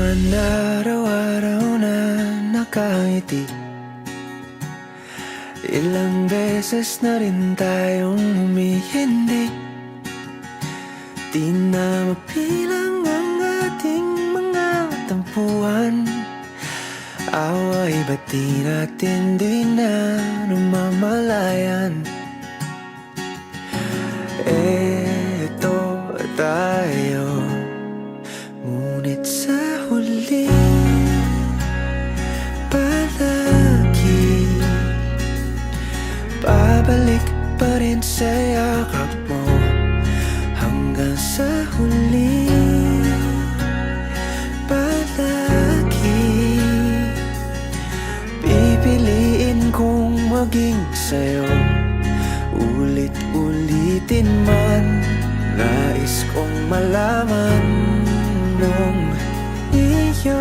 naman araw-araw na nakangiti. Ilang beses na rin tayong humihindi. Di na mapilang ang ating mga tampuhan. Away ba't di natin di na namamalayan? Eto tayo, ngunit sa huli palagi babalik pa rin sa yakap mo. Hanggang sa huli palagi pipiliin kong maging sa'yo. Ulit-ulitin man, nais kong malaman nung iyo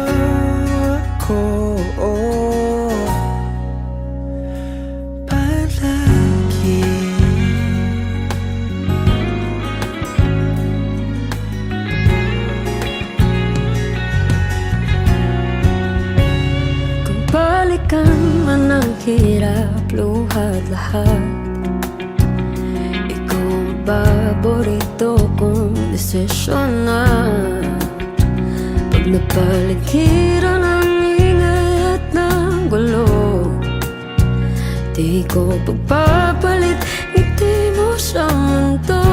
ako palagi. Kung balikan man ang hirap, luha at lahat, paborito kong desisyon na. Pag napaligiran ang ingay at ng gulo, di ko pagpapalit ngiti mo sa mundo.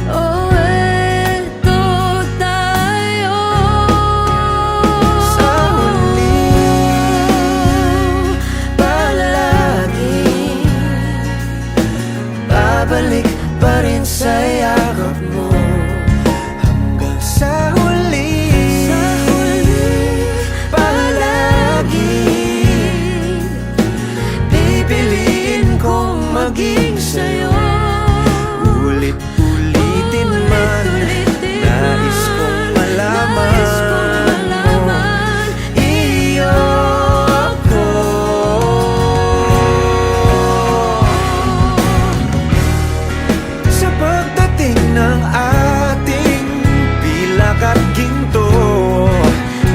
Oh, eto tayo sa huli palagi babalik pa rin sa yakap mo. Hanggang sa huli palagi pipiliin kong maging sa'yo. Ulit-ulitin man, nais kong malaman iyo ako. Sa pagdating ng ating pilak at ginto,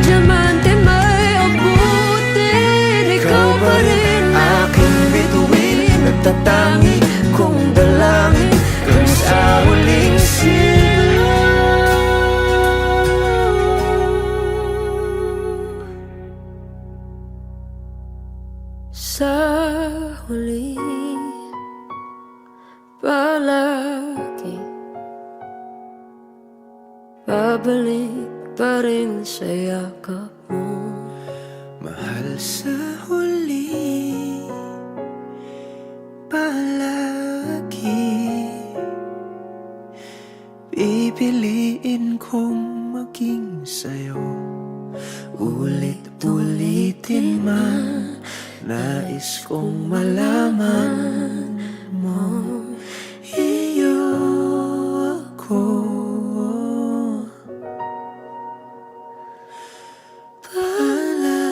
diamante may abutin, ikaw pa rin aking bituin. Nagtatangi kong dalangin kung sa huling sa huli palagi babalik pa rin sa yakap mo. mahal. Sa huli palagi pipiliin kong maging sa'yo. Ulit-ulitin man, nais kong malaman mo iyo ako palagi.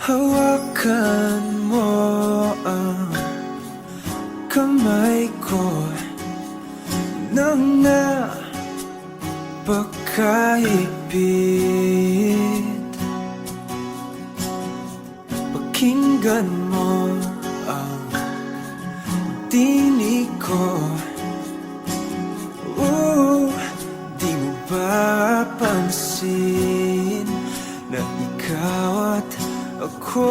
Hawakan mo ang kamay ko nang napakaipit. Pakinggan mo ang tinig ko. Di mo ba pansin na ikaw at ako